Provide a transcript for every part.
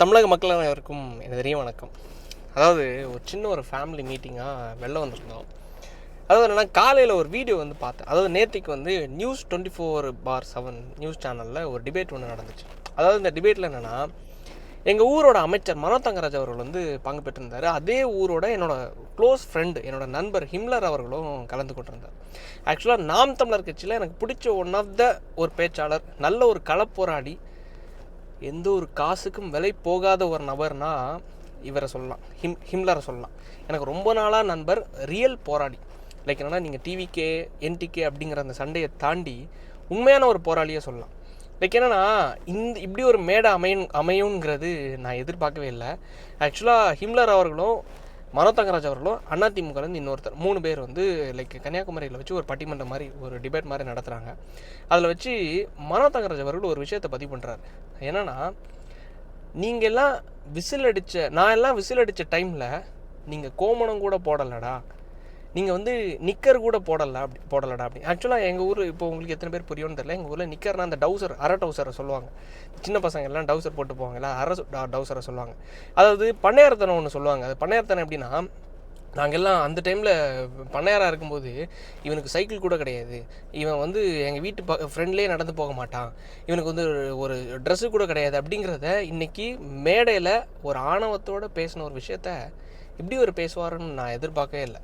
தமிழக மக்கள் அனைவருக்கும் எனது பெரிய வணக்கம். அதாவது ஒரு சின்ன ஒரு ஃபேமிலி மீட்டிங்காக வெளில வந்திருந்தோம். அதாவது என்னென்னா, காலையில் ஒரு வீடியோ பார்த்தேன். அதாவது நேற்றுக்கு நியூஸ் 24/7 நியூஸ் சேனலில் ஒரு டிபேட் ஒன்று நடந்துச்சு. அதாவது இந்த டிபேட்டில் என்னென்னா, எங்கள் ஊரோட அமைச்சர் மனோ தங்கராஜ் அவர்கள் பங்கு பெற்றிருந்தார். அதே ஊரோட என்னோடய க்ளோஸ் ஃப்ரெண்டு, என்னோடய நண்பர் ஹிம்லர் அவர்களும் கலந்து கொண்டிருந்தார். ஆக்சுவலாக நாம் தமிழர் கட்சியில் எனக்கு பிடிச்ச ஒன் ஆஃப் த ஒரு பேச்சாளர், நல்ல ஒரு களப்போராடி, எந்த ஒரு காசுக்கும் விலை போகாத ஒரு நபர்னா இவரை சொல்லலாம், ஹிம்லரை சொல்லலாம். எனக்கு ரொம்ப நாளாக நண்பர், ரியல் போராடி. லைக் என்னென்னா, நீங்கள் டிவிகே என்டிகே அப்படிங்கிற அந்த சண்டையை தாண்டி உண்மையான ஒரு போராளியே சொல்லலாம். லைக் என்னென்னா, இப்படி ஒரு மேடை அமையுங்கிறது நான் எதிர்பார்க்கவே இல்லை. ஆக்சுவலாக ஹிம்லர் அவர்களும் மனோ தங்கராஜ் அவர்களும் அதிமுகலேருந்து இன்னொருத்தர் 3 பேர் லைக் கன்னியாகுமரியில் வச்சு ஒரு பட்டிமன்றம் மாதிரி ஒரு டிபேட் மாதிரி நடத்துகிறாங்க. அதில் வச்சு மனோ தங்கராஜ் அவர்கள் ஒரு விஷயத்தை பதிவு பண்ணுறாரு. என்னென்னா, நீங்கள் எல்லாம் நான் எல்லாம் விசில் அடித்த டைமில் நீங்கள் கோமணம் கூட போடலடா, நீங்கள் நிக்கர் கூட போடலடா அப்படி. ஆக்சுவலாக எங்கள் ஊர், இப்போ உங்களுக்கு எத்தனை பேர் புரியும்னு தெரியல, எங்கள் ஊரில் நிக்கர்னா அந்த டவுசர், அரை டவுசரை சொல்லுவாங்க. சின்ன பசங்க எல்லாம் டவுசர் போட்டு போவாங்கல்ல, அரை டவுசரை சொல்லுவாங்க. அதாவது பண்ணையாரத்தனம் ஒன்று சொல்லுவாங்க. அது பண்ணையாரத்தனம் எப்படின்னா, நாங்கள் எல்லாம் அந்த டைமில் பண்ணையாராக இருக்கும்போது இவனுக்கு சைக்கிள் கூட கிடையாது, இவன் எங்கள் வீட்டு ஃப்ரெண்ட்லேயே நடந்து போக மாட்டான், இவனுக்கு ஒரு ட்ரெஸ்ஸு கூட கிடையாது அப்படிங்கிறத இன்றைக்கி மேடையில் ஒரு ஆணவத்தோடு பேசின ஒரு விஷயத்த இப்படி ஒரு பேசுவாருன்னு நான் எதிர்பார்க்கவே இல்லை.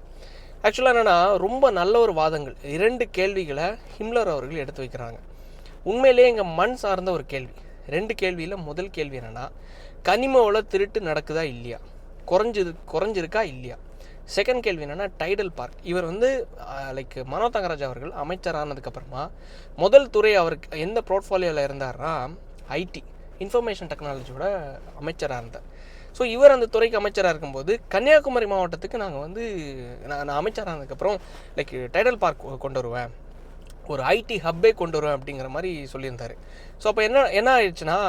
ஆக்சுவலாக என்னென்னா, ரொம்ப நல்ல ஒரு வாதங்கள், 2 கேள்விகளை ஹிம்லர் அவர்கள் எடுத்து வைக்கிறாங்க. உண்மையிலே எங்கள் மண் சார்ந்த ஒரு கேள்வி. 2 கேள்வியில் முதல் கேள்வி என்னென்னா, கனிமவள திருட்டு நடக்குதா இல்லையா, குறைஞ்சிருக்கா இல்லையா. செகண்ட் கேள்வி என்னென்னா, டைடல் பார்க். இவர் லைக் மனோ தங்கராஜ் அவர்கள் அமைச்சர் ஆனதுக்கப்புறமா முதல் துறை அவருக்கு எந்த போர்ட்ஃபோலியோவில் இருந்தார்னா, ஐடி, இன்ஃபர்மேஷன் டெக்னாலஜியோட அமைச்சராக இருந்தார். ஸோ இவர் அந்த துறைக்கு அமைச்சராக இருக்கும்போது கன்னியாகுமரி மாவட்டத்துக்கு நான் அமைச்சராக ஆனதுக்கப்புறம் லைக் டைடல் பார்க் கொண்டு வருவேன், ஒரு ஐடி ஹப்பே கொண்டு வருவேன் அப்படிங்கிற மாதிரி சொல்லியிருந்தார். ஸோ அப்போ என்ன ஆயிடுச்சுன்னா,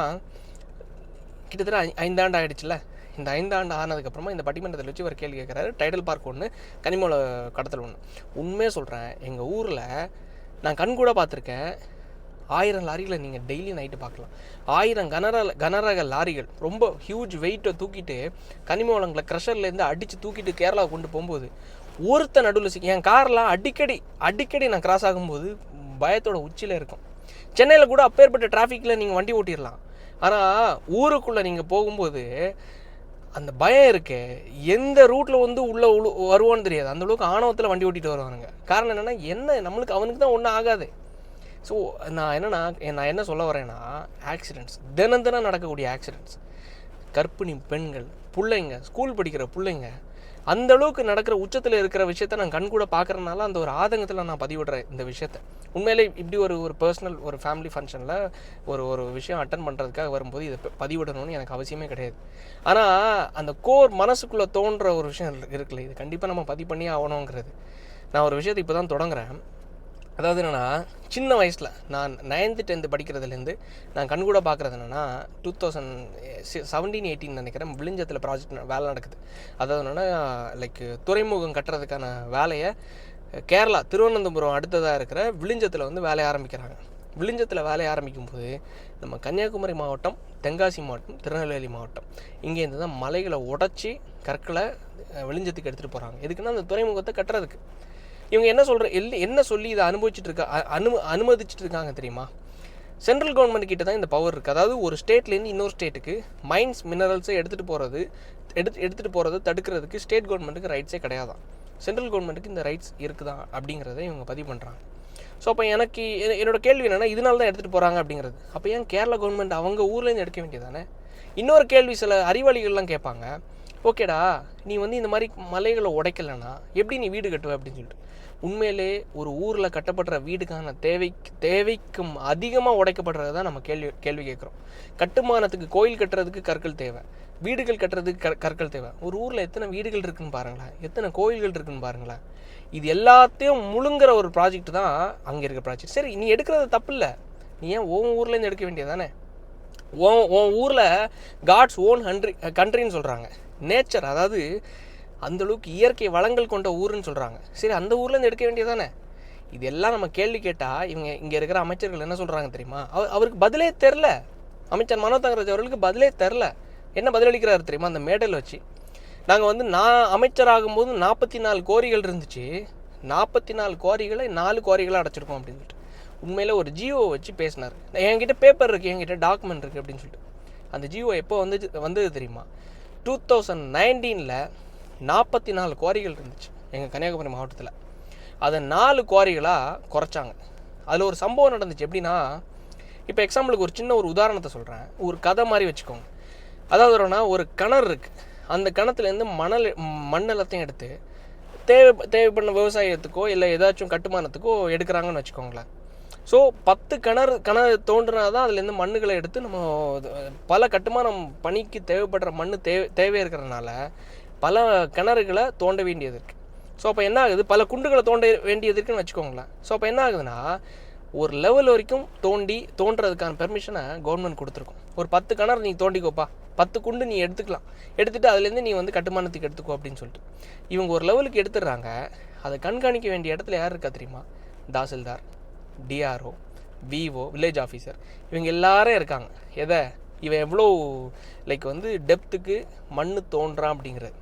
கிட்டத்தட்ட 5 ஆண்டு ஆகிடுச்சுல. இந்த 5 ஆண்டு ஆனதுக்கப்புறமா இந்த பட்டிமன்றத்தில் வச்சு ஒரு கேள்வி கேட்குறாரு. டைடல் பார்க் ஒன்று, கனிமவள கடத்தல் ஒன்று. உண்மையாக சொல்கிறேன், எங்கள் ஊரில் நான் கண் கூட பார்த்துருக்கேன். 1000 லாரிகளை நீங்கள் டெய்லி நைட்டு பார்க்கலாம். 1000 கனரக லாரிகள் ரொம்ப ஹியூஜ் வெயிட்டை தூக்கிட்டு கனிமவளங்களை க்ரஷர்லேருந்து அடித்து தூக்கிட்டு கேரளா கொண்டு போகும்போது ஒருத்த நடுவில் என் கார்லாம் அடிக்கடி நான் கிராஸ் ஆகும்போது பயத்தோட உச்சியில் இருக்கும். சென்னையில் கூட அப்பேற்பட்ட டிராஃபிக்கில் நீங்கள் வண்டி ஓட்டிடலாம். ஆனால் ஊருக்குள்ளே நீங்கள் போகும்போது அந்த பயம் இருக்கே, எந்த ரூட்டில் உள்ளே வருவோன்னு தெரியாது. அந்தளவுக்கு ஆணவத்தில் வண்டி ஓட்டிகிட்டு வருவானுங்க. காரணம் என்னென்னா, நம்மளுக்கு அவனுக்கு தான் ஒன்றும் ஆகாது. ஸோ நான் என்ன சொல்ல வரேன்னா, ஆக்சிடெண்ட்ஸ் தினம் நடக்கக்கூடிய ஆக்சிடெண்ட்ஸ், கர்ப்பிணி பெண்கள், பிள்ளைங்க, ஸ்கூல் படிக்கிற பிள்ளைங்க, அந்தளவுக்கு நடக்கிற உச்சத்தில் இருக்கிற விஷயத்த நான் கண் கூட பார்க்குறதுனால அந்த ஒரு ஆதங்கத்தில் நான் பதிவிடுறேன் இந்த விஷயத்த. உண்மையிலே இப்படி ஒரு பர்சனல் ஒரு ஃபேமிலி ஃபங்க்ஷனில் ஒரு விஷயம் அட்டன் பண்ணுறதுக்காக வரும்போது இதை பதிவிடணும்னு எனக்கு அவசியமே கிடையாது. ஆனால் அந்த கோர் மனசுக்குள்ளே தோன்ற ஒரு விஷயம் இருக்குல்ல, இது கண்டிப்பாக நம்ம பதிவு பண்ணியே ஆகணுங்கிறது. நான் ஒரு விஷயத்தை இப்போ தான் தொடங்குறேன். அதாவது என்னென்னா, சின்ன வயசில் நான் 9th 10th படிக்கிறதுலேருந்து நான் கண்கூட பார்க்குறது என்னென்னா, 2017-18 நினைக்கிறேன், விழிஞ்சத்தில் ப்ராஜெக்ட் வேலை நடக்குது. அதாவது என்னென்னா, லைக் துறைமுகம் கட்டுறதுக்கான வேலையை கேரளா திருவனந்தபுரம் அடுத்ததாக இருக்கிற விழிஞ்சத்தில் வேலையை ஆரம்பிக்கிறாங்க. விழிஞ்சத்தில் வேலையை ஆரம்பிக்கும்போது நம்ம கன்னியாகுமரி மாவட்டம், தென்காசி மாவட்டம், திருநெல்வேலி மாவட்டம், இங்கேருந்து தான் மலைகளை உடச்சி கற்களை விழிஞ்சத்துக்கு எடுத்துகிட்டு போகிறாங்க. எதுக்குன்னா, அந்த துறைமுகத்தை கட்டுறதுக்கு. இவங்க என்ன சொல்லி இதை அனுமதிச்சுட்டு இருக்காங்க தெரியுமா? சென்ட்ரல் கவர்மெண்ட் கிட்ட தான் இந்த பவர் இருக்குது. அதாவது ஒரு ஸ்டேட்லேருந்து இன்னொரு ஸ்டேட்டுக்கு மைன்ஸ் மினரல்ஸை எடுத்துகிட்டு போகிறது தடுக்கிறதுக்கு ஸ்டேட் கவர்மெண்ட்டுக்கு ரைட்ஸே கிடையாதான். சென்ட்ரல் கவர்மெண்ட்டுக்கு இந்த ரைட்ஸ் இருக்குதா அப்படிங்கிறத இவங்க பதிவு பண்ணுறாங்க. ஸோ அப்போ என்னோட கேள்வி என்னென்னா, இதனால தான் எடுத்துகிட்டு போகிறாங்க அப்படிங்கிறது. அப்போ ஏன் கேரளா கவர்மெண்ட் அவங்க ஊர்லேருந்து எடுக்க வேண்டியதானே? இன்னொரு கேள்வி சில அறிவாளிகள்லாம் கேட்பாங்க, ஓகேடா, நீ இந்த மாதிரி மலைகளை உடைக்கலைன்னா எப்படி நீ வீடு கட்டுவ அப்படின்னு சொல்லிட்டு. உண்மையிலே ஒரு ஊரில் கட்டப்படுற வீடுக்கான தேவைக்கும் அதிகமாக உடைக்கப்படுறது தான் நம்ம கேள்வி கேட்குறோம். கட்டுமானத்துக்கு, கோயில் கட்டுறதுக்கு கற்கள் தேவை, வீடுகள் கட்டுறதுக்கு கற்கள் தேவை. ஒரு ஊரில் எத்தனை வீடுகள் இருக்குதுன்னு பாருங்களேன், எத்தனை கோயில்கள் இருக்குதுன்னு பாருங்களேன். இது எல்லாத்தையும் முழுங்குற ஒரு ப்ராஜெக்ட் தான் அங்கே இருக்கிற ப்ராஜெக்ட். சரி, நீ எடுக்கிறது தப்பு இல்லை, நீ ஏன் உன் ஊர்லேருந்து எடுக்க வேண்டியதானே? உன் ஊரில் காட்ஸ் ஓன் கண்ட்ரின்னு சொல்கிறாங்க. நேச்சர், அதாவது அந்தளவுக்கு இயற்கை வளங்கள் கொண்ட ஊருன்னு சொல்கிறாங்க. சரி, அந்த ஊர்லேருந்து எடுக்க வேண்டியதானே? இதெல்லாம் நம்ம கேள்வி கேட்டால் இங்கே இருக்கிற அமைச்சர்கள் என்ன சொல்கிறாங்க தெரியுமா? அவருக்கு பதிலே தெரில. அமைச்சர் மனோ தங்கராஜ் அவர்களுக்கு பதிலே தெரில. என்ன பதிலளிக்கிறாரு தெரியுமா? அந்த மேடையில் வச்சு, நாங்கள் வந்து நான் அமைச்சராகும்போது 44 குவாரிகள் இருந்துச்சு, 44 குவாரிகளை 4 குவாரிகளாக அடைச்சிருக்கோம் அப்படின்னு சொல்லிட்டு உண்மையில் ஒரு ஜியோ வச்சு பேசினார். என்கிட்ட பேப்பர் இருக்குது, என்கிட்ட டாக்குமெண்ட் இருக்குது அப்படின்னு சொல்லிட்டு. அந்த ஜியோ எப்போ வந்தது தெரியுமா? 2019 44 குவாரிகள் இருந்துச்சு எங்கள் கன்னியாகுமரி மாவட்டத்தில். அதை 4 குவாரிகளாக குறைச்சாங்க. அதில் ஒரு சம்பவம் நடந்துச்சு. எப்படின்னா, இப்போ எக்ஸாம்பிளுக்கு ஒரு சின்ன ஒரு உதாரணத்தை சொல்கிறேன், ஒரு கதை மாதிரி வச்சுக்கோங்க. அதாவது ஒரு கிணறு இருக்குது, அந்த கிணத்துலேருந்து மண் எல்லாத்தையும் எடுத்து தேவைப்பட்ட விவசாயத்துக்கோ இல்லை ஏதாச்சும் கட்டுமானத்துக்கோ எடுக்கிறாங்கன்னு வச்சுக்கோங்களேன். ஸோ 10 கிணறு தோன்றினா தான் அதுலேருந்து மண்ணுகளை எடுத்து நம்ம பல கட்டுமானம் பணிக்கு தேவைப்படுற மண் தேவை இருக்கிறதுனால பல கிணறுகளை தோண்ட வேண்டியது இருக்குது. ஸோ அப்போ என்ன ஆகுது, பல குண்டுகளை தோண்ட வேண்டியது இருக்குன்னு வச்சுக்கோங்களேன். ஸோ அப்போ என்ன ஆகுதுன்னா, ஒரு லெவல் வரைக்கும் தோன்றதுக்கான பெர்மிஷனை கவர்மெண்ட் கொடுத்துருக்கும். ஒரு 10 கிணறு நீ தோண்டிக்கோப்பா, 10 குண்டு நீ எடுத்துக்கலாம், எடுத்துகிட்டு அதுலேருந்து நீ வந்து கட்டுமானத்துக்கு எடுத்துக்கோ அப்படின்னு சொல்லிட்டு இவங்க ஒரு லெவலுக்கு எடுத்துடுறாங்க. அதை கண்காணிக்க வேண்டிய இடத்துல யார் இருக்கா தெரியுமா? Tahsildar, DRO, VO, village officer, இவங்க எல்லாரும் இருக்காங்க. இவன் எவ்வளோ வந்து டெப்த்துக்கு மண் தோன்றான் அப்படிங்கிறது.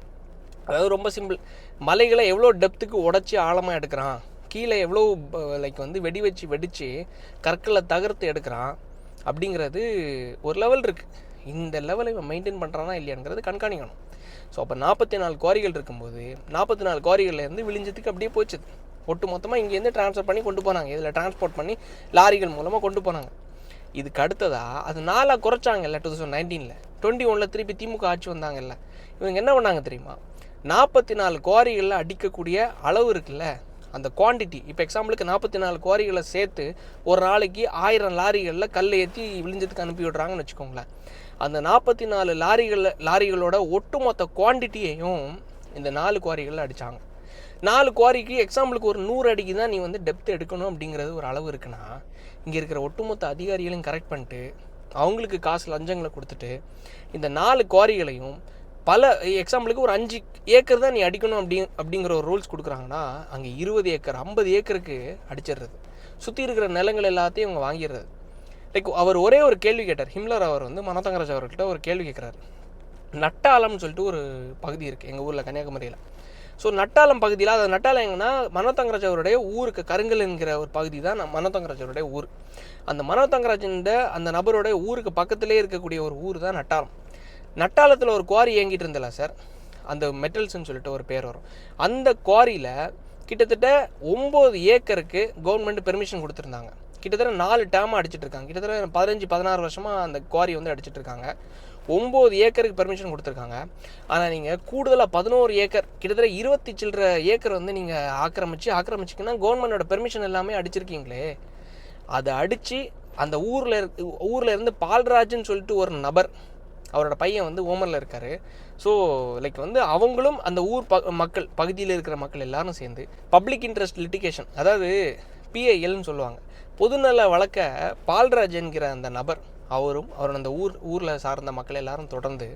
அதாவது ரொம்ப சிம்பிள், மலைகளை எவ்வளோ டெப்த்துக்கு உடச்சி ஆழமாக எடுக்கிறான், கீழே எவ்வளோ வந்து வெடித்து கற்களை தகர்த்து எடுக்கிறான் அப்படிங்கிறது ஒரு லெவல் இருக்குது. இந்த லெவலை இவன் மெயின்டைன் பண்ணுறானா இல்லையாங்கிறது கண்காணிக்கணும். ஸோ அப்போ 44 குவாரிகள் இருக்கும்போது 44 குவாரிகள்லேருந்து விழிஞ்சதுக்கு அப்படியே போச்சுது. ஒட்டு மொத்தமாக இங்கேருந்து ட்ரான்ஸ்ஃபர் பண்ணி கொண்டு போனாங்க, இதில் டிரான்ஸ்போர்ட் பண்ணி லாரிகள் மூலமாக கொண்டு போனாங்க. இதுக்கு அடுத்ததாக அது 4 குறைச்சாங்கல்ல 2019. 21 திருப்பி திமுக ஆட்சி வந்தாங்கல்ல, இவங்க என்ன பண்ணாங்க தெரியுமா? 44 குவாரிகளில் அடிக்கக்கூடிய அளவு இருக்குல்ல, அந்த குவான்டிட்டி, இப்போ எக்ஸாம்பிளுக்கு 44 குவாரிகளை சேர்த்து ஒரு நாளைக்கு 1000 லாரிகளில் கல் ஏற்றி விழிஞ்சதுக்கு அனுப்பி விடுறாங்கன்னு வச்சுக்கோங்களேன். அந்த 44 லாரிகளோட ஒட்டுமொத்த குவான்டிட்டியையும் இந்த 4 குவாரிகளில் அடித்தாங்க. 4 குவாரிக்கு எக்ஸாம்பிளுக்கு ஒரு 100 அடிக்கு தான் நீ வந்து டெப்த் எடுக்கணும் அப்படிங்கிறது ஒரு அளவு இருக்குன்னா, இங்கே இருக்கிற ஒட்டுமொத்த அதிகாரிகளையும் கரெக்ட் பண்ணிட்டு அவங்களுக்கு காசு லஞ்சங்களை கொடுத்துட்டு இந்த 4 குவாரிகளையும் பல எக்ஸாம்பிளுக்கு ஒரு 5 ஏக்கர் தான் நீ அடிக்கணும் அப்படிங்கிற ஒரு ரூல்ஸ் கொடுக்குறாங்கன்னா, அங்கே 20 ஏக்கர் 50 ஏக்கருக்கு அடிச்சிடுறது. சுற்றி இருக்கிற நிலங்கள் எல்லாத்தையும் அவங்க வாங்கிடுறது. அவர் ஒரே ஒரு கேள்வி கேட்டார். ஹிம்லர் அவர் வந்து மனோ தங்கராஜ் அவர்கிட்ட ஒரு கேள்வி கேட்குறாரு. நட்டாளம்னு சொல்லிட்டு ஒரு பகுதி இருக்குது எங்கள் ஊரில் கன்னியாகுமரியில். ஸோ நட்டாளம் பகுதியில், அது நட்டாளம் எங்கன்னா மனோ தங்கராஜ் அவருடைய ஊருக்கு கருங்கல் என்கிற ஒரு பகுதி தான் மனோ தங்கராஜ் அவருடைய ஊர். அந்த மனோ தங்கராஜ் அந்த நபருடைய ஊருக்கு பக்கத்துலேயே இருக்கக்கூடிய ஒரு ஊர் தான் நட்டாளம். நட்டாளத்தில் ஒரு குவாரி இயங்கிட்டு இருந்தல சார், அந்த மெட்டல்ஸ்ன்னு சொல்லிட்டு ஒரு பேர் வரும். அந்த குவாரியில் கிட்டத்தட்ட 9 ஏக்கருக்கு கவர்மெண்ட் பெர்மிஷன் கொடுத்துருந்தாங்க. கிட்டத்தட்ட 4 டேமாக அடிச்சிட்டு இருக்காங்க. கிட்டத்தட்ட 15-16 வருஷமாக அந்த குவாரி வந்து அடிச்சிட்டு இருக்காங்க. 9 ஏக்கருக்கு பெர்மிஷன் கொடுத்துருக்காங்க. ஆனால் நீங்கள் கூடுதலாக 11 ஏக்கர், கிட்டத்தட்ட 20 சில்லற ஏக்கர் வந்து நீங்கள் ஆக்கிரமிச்சிங்கன்னா கவர்மெண்டோட பெர்மிஷன் எல்லாமே அடிச்சிருக்கீங்களே, அதை அடித்து அந்த ஊரில் இருந்து பால்ராஜ்னு சொல்லிட்டு ஒரு நபர், அவரோட பையன் வந்து ஓமரில் இருக்கார். ஸோ வந்து அவங்களும் அந்த ஊர் பகுதியில் இருக்கிற மக்கள் எல்லாரும் சேர்ந்து பப்ளிக் இன்ட்ரெஸ்ட் லிட்டிகேஷன், அதாவது பிஐஎல்னு சொல்லுவாங்க, பொதுநல வழக்க பால்ராஜ் என்கிற அந்த நபர் அவரும் அவரோட அந்த ஊரில் சார்ந்த மக்கள் எல்லாரும் தொடர்ந்து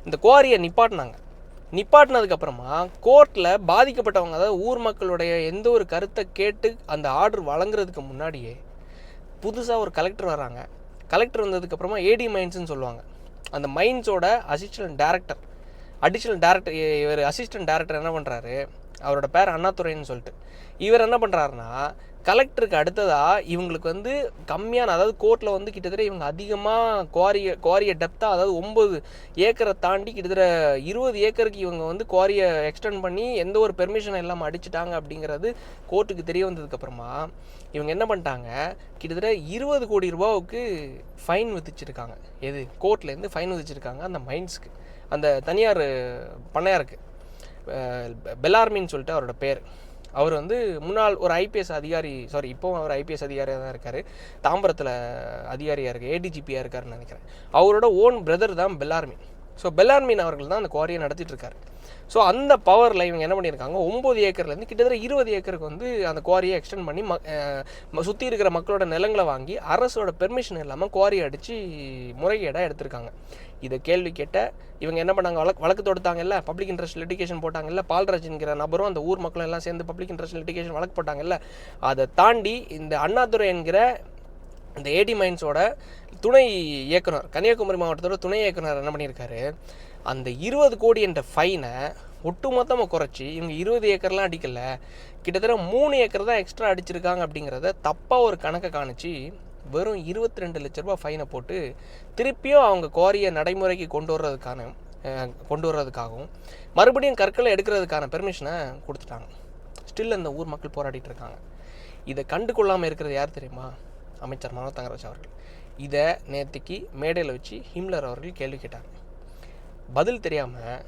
இந்த குவாரியை நிப்பாட்டினதுக்கப்புறமா கோர்ட்டில் பாதிக்கப்பட்டவங்க, அதாவது ஊர் மக்களுடைய எந்த ஒரு கருத்தை கேட்டு அந்த ஆர்டர் வழங்குறதுக்கு முன்னாடியே புதுசாக ஒரு கலெக்டர் வராங்க. கலெக்டர் வந்ததுக்கப்புறமா ஏடி மைன்ஸ்ன்னு சொல்லுவாங்க, அந்த மைன்ஸோட அடிஷ்னல் டைரக்டர் இவர் அசிஸ்டன்ட் டைரக்டர் என்ன பண்ணுறாரு, அவரோட பேர் அண்ணாதுரைன்னு சொல்லிட்டு, இவர் என்ன பண்ணுறாருன்னா கலெக்டருக்கு அடுத்ததாக இவங்களுக்கு வந்து கம்மியான, அதாவது கோர்ட்டில் வந்து கிட்டத்தட்ட இவங்க அதிகமாக குவாரியை டெப்த்தாக, அதாவது 9 ஏக்கரை தாண்டி கிட்டத்தட்ட 20 ஏக்கருக்கு இவங்க வந்து குவாரியை எக்ஸ்டெண்ட் பண்ணி எந்த ஒரு பெர்மிஷன் இல்லாமல் அடிச்சிட்டாங்க அப்படிங்கிறது கோர்ட்டுக்கு தெரிய வந்ததுக்கப்புறமா இவங்க என்ன பண்ணிட்டாங்க, கிட்டத்தட்ட 20 கோடி ரூபாவுக்கு ஃபைன் விதிச்சிருக்காங்க. கோர்ட்லேருந்து ஃபைன் விதிச்சிருக்காங்க அந்த மைன்ஸ்க்கு, அந்த தனியார் பண்ணையாருக்கு. பெல்லார்மின்னு சொல்லிட்டு அவரோட பேர். அவர் வந்து முன்னாள் ஒரு ஐபிஎஸ் அதிகாரி, இப்போவும் அவர் ஐபிஎஸ் அதிகாரியாக தான் இருக்கார், தாம்பரத்தில் அதிகாரியாக இருக்குது, ஏடிஜிபியாக இருக்காருன்னு நினைக்கிறேன். அவரோட ஓன் பிரதர் தான் பெல்லார்மின். ஸோ பெல்லார்மின் அவர்கள் தான் அந்த குவாரியை நடத்திட்டு இருக்காரு. ஸோ அந்த பவரில் இவங்க என்ன பண்ணியிருக்காங்க, 9 ஏக்கர்லேருந்து கிட்டத்தட்ட 20 ஏக்கருக்கு வந்து அந்த குவாரியை எக்ஸ்டெண்ட் பண்ணி சுற்றி இருக்கிற மக்களோட நிலங்களை வாங்கி அரசோட பெர்மிஷன் இல்லாமல் குவாரியை அடித்து முறைகேடாக எடுத்திருக்காங்க. இதை கேள்வி கேட்ட இவங்க என்ன பண்ணாங்க, வழக்கு தொடுத்தாங்கல்ல, பப்ளிக் இன்ட்ரெஸ்ட் லிட்டிகேஷன் போட்டாங்கல்ல, பால்ராஜ்ங்கிற நபரும் அந்த ஊர் மக்களும் எல்லாம் சேர்ந்து பப்ளிக் இன்ட்ரெஸ்ட் லிட்டிகேஷன் வழக்கு போட்டாங்கல்ல. அதை தாண்டி இந்த அண்ணாதுரை என்கிற இந்த ஏடி மைன்ஸோட துணை இயக்குனர், கன்னியாகுமரி மாவட்டத்தோட துணை இயக்குனர் என்ன பண்ணியிருக்காரு, அந்த 20 கோடி என்ற ஃபைனை ஒட்டுமொத்தமாக குறைச்சி, இவங்க 20 ஏக்கர்லாம் அடிக்கலை, கிட்டத்தட்ட 3 ஏக்கர் தான் எக்ஸ்ட்ரா அடிச்சிருக்காங்க அப்படிங்கிறத தப்பாக ஒரு கணக்கை காணிச்சு வெறும் 22 லட்ச ரூபா ஃபைனை போட்டு திருப்பியும் அவங்க குவாரியை நடைமுறைக்கு கொண்டு வர்றதுக்காகவும் மறுபடியும் கற்களை எடுக்கிறதுக்கான பெர்மிஷனை கொடுத்துட்டாங்க. ஸ்டில் அந்த ஊர் மக்கள் போராடிட்டு இருக்காங்க. இதை கண்டு கொள்ளாமல் இருக்கிறது யார் தெரியுமா? அமைச்சர் மனோ தங்கராஜ் அவர்கள். இதை நேற்றுக்கு மேடையில் வச்சு ஹிம்லர் அவர்கள் கேள்வி கேட்டாங்க. பதில் தெரியாமல்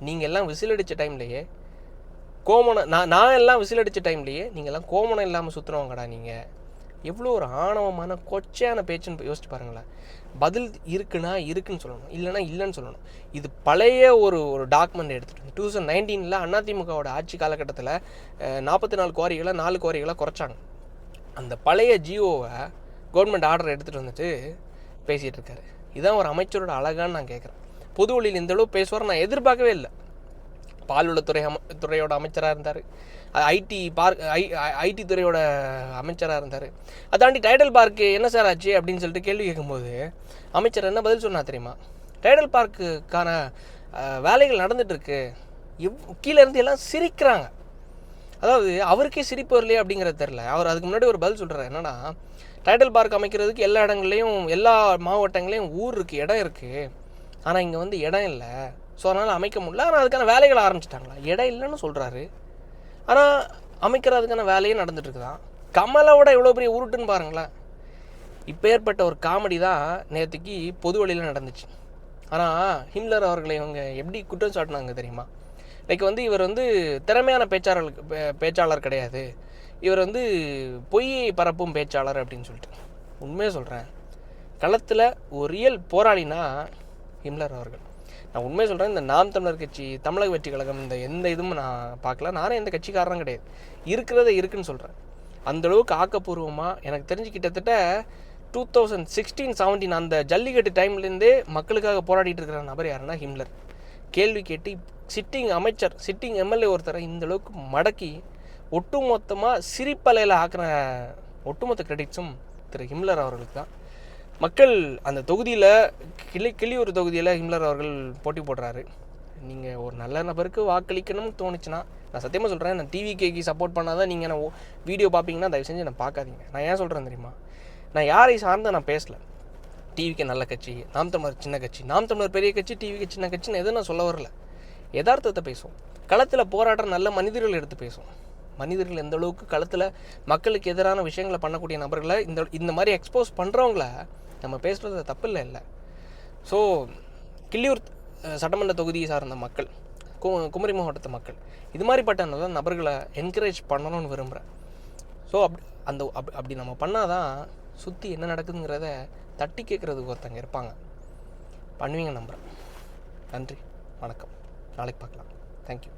நீங்கள் எல்லாம் விசில் அடித்த டைம்லேயே நான் எல்லாம் விசில் அடித்த டைம்லேயே நீங்கள்லாம் கோமணம் இல்லாமல் சுற்றுனவங்கடா, நீங்கள் எவ்வளோ ஒரு ஆணவமான கொச்சையான பேச்சுன்னு யோசிச்சு பாருங்களேன். பதில் இருக்குன்னு சொல்லணும், இல்லைனா இல்லைன்னு சொல்லணும். இது பழைய ஒரு டாக்குமெண்ட் எடுத்துகிட்டு 2019 அதிமுகவோட ஆட்சி காலகட்டத்தில் 44 குவாரிகளை 4 குவாரிகளை குறைச்சாங்க. அந்த பழைய ஜியோவை கவர்மெண்ட் ஆர்டர் எடுத்துகிட்டு வந்துட்டு பேசிகிட்டு இருக்காரு. இதுதான் ஒரு அமைச்சரோட அழகான்னு நான் கேட்குறேன். பொது வழியில் இந்த அளவு பேசுவார் நான் எதிர்பார்க்கவே இல்லை. பால்வளத்துறையோட அமைச்சராக இருந்தார், ஐடி துறையோட அமைச்சராக இருந்தார். அதாண்டி டைடல் பார்க்கு என்ன சார் ஆச்சு அப்படின்னு சொல்லிட்டு கேள்வி கேட்கும்போது அமைச்சர் என்ன பதில் சொன்னா தெரியுமா? டைடல் பார்க்குக்கான வேலைகள் நடந்துகிட்ருக்கு. கீழே இருந்து எல்லாம் சிரிக்கிறாங்க. அதாவது அவருக்கே சிரிப்பு வரலையே அப்படிங்கிறது தெரில. அவர் அதுக்கு முன்னாடி ஒரு பதில் சொல்கிறார். என்னன்னா, டைடல் பார்க் அமைக்கிறதுக்கு எல்லா இடங்கள்லையும் எல்லா மாவட்டங்களையும் ஊர் இருக்குது, இடம் இருக்குது. ஆனால் இங்கே வந்து இடம் இல்லை, ஸோ அதனால் அமைக்க முடியல. ஆனால் அதுக்கான வேலைகளை ஆரம்பிச்சிட்டாங்களா? இடம் இல்லைன்னு சொல்கிறாரு, ஆனால் அமைக்கிறதுக்கான வேலையும் நடந்துட்டுருக்குதான். கமலோட எவ்வளோ பெரிய உருட்டுன்னு பாருங்களேன். இப்போ ஏற்பட்ட ஒரு காமெடி தான் நேற்றுக்கு பொது வழியில் நடந்துச்சு. ஆனால் ஹிம்லர் அவர்களை இவங்க எப்படி குற்றம் சாட்டினாங்க தெரியுமா? லைக் வந்து இவர் வந்து திறமையான பேச்சாளர் கிடையாது, இவர் வந்து பொய் பரப்பும் பேச்சாளர் அப்படின்னு சொல்லிட்டு. உண்மையாக சொல்கிறேன், களத்தில் ஒரு ரியல் போராளினா ஹிம்லர் அவர்கள். நான் உண்மையாக சொல்கிறேன், இந்த நாம் தமிழர் கட்சி, தமிழக வெற்றி கழகம், இந்த எந்த இதுவும் நான் பார்க்கல. நானே எந்த கட்சிக்காரனும் கிடையாது, இருக்கிறத இருக்குன்னு சொல்கிறேன். அந்தளவுக்கு ஆக்கப்பூர்வமாக எனக்கு தெரிஞ்சு கிட்டத்தட்ட 2016-17 அந்த ஜல்லிக்கட்டு டைம்லேருந்தே மக்களுக்காக போராடிட்டு இருக்கிற நபர் யாருன்னா ஹிம்லர். கேள்வி கேட்டு சிட்டிங் எம்எல்ஏ ஒருத்தரை இந்தளவுக்கு மடக்கி ஒட்டுமொத்தமாக சிரிப்பலையில் ஆக்கின ஒட்டுமொத்த கிரெடிட்ஸும் திரு ஹிம்லர் அவர்களுக்கு தான். மக்கள் அந்த தொகுதியில் கிள்ளியூர் தொகுதியில் ஹிம்லர் அவர்கள் போட்டி போடுறாரு. நீங்கள் ஒரு நல்ல நபருக்கு வாக்களிக்கணும்னு தோணுச்சுன்னா, நான் சத்தியமாக சொல்கிறேன், நான் டிவிகேக்கு சப்போர்ட் பண்ணாதான் நீங்கள் நான் வீடியோ பார்ப்பீங்கன்னா தயவு செஞ்சு நான் பார்க்காதீங்க. நான் ஏன் சொல்கிறேன் தெரியுமா? நான் யாரை சார்ந்த நான் பேசலை. டிவிக்கு நல்ல கட்சி, நாம் தமிழர் சின்ன கட்சி, நாம் தமிழர் பெரிய கட்சி, டிவிக்கு சின்ன கட்சின்னு எதுவும் நான் சொல்ல வரல. யதார்த்தத்தை பேசுவோம். களத்தில் போராடுற நல்ல மனிதர்கள் எடுத்து பேசுவோம். மனிதர்கள் எந்த அளவுக்கு களத்தில் மக்களுக்கு எதிரான விஷயங்களை பண்ணக்கூடிய நபர்களை இந்த மாதிரி எக்ஸ்போஸ் பண்ணுறவங்கள நம்ம பேசுகிறது தப்பு இல்லை. ஸோ கிள்ளியூர் சட்டமன்ற தொகுதியை சார்ந்த மக்கள், குமரி மாவட்டத்து மக்கள் இது மாதிரிப்பட்ட நல்ல நபர்களை என்கரேஜ் பண்ணணும்னு விரும்புகிறேன். ஸோ அப்படி நம்ம பண்ணால் தான் சுற்றி என்ன நடக்குதுங்கிறத தட்டி கேட்குறதுக்கு ஒருத்தங்க இருப்பாங்க. பண்ணுவீங்க நம்புகிறேன். நன்றி, வணக்கம், நாளைக்கு பார்க்கலாம். தேங்க்யூ.